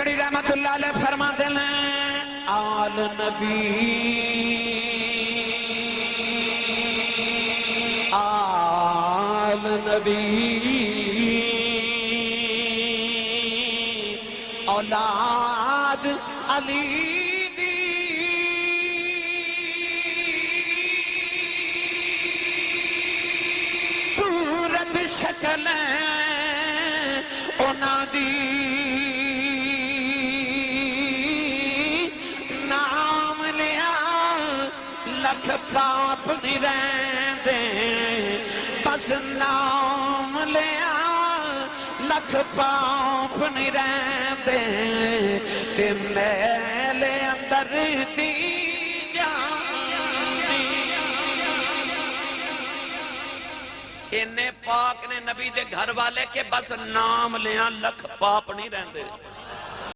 کڑی رحمت اللہ علیہ فرما دینا آل نبی آل نبی اولاد علی دی صورت شکل اونا دی نام لیا لکھ پاپ نہیں رہندے بس نام لیا لکھ پاپ نہیں رہندے تے میلے اندر دی جانی انہیں پاک نے نبی دے گھر والے کے بس نام لیا لکھ پاپ نہیں رہندے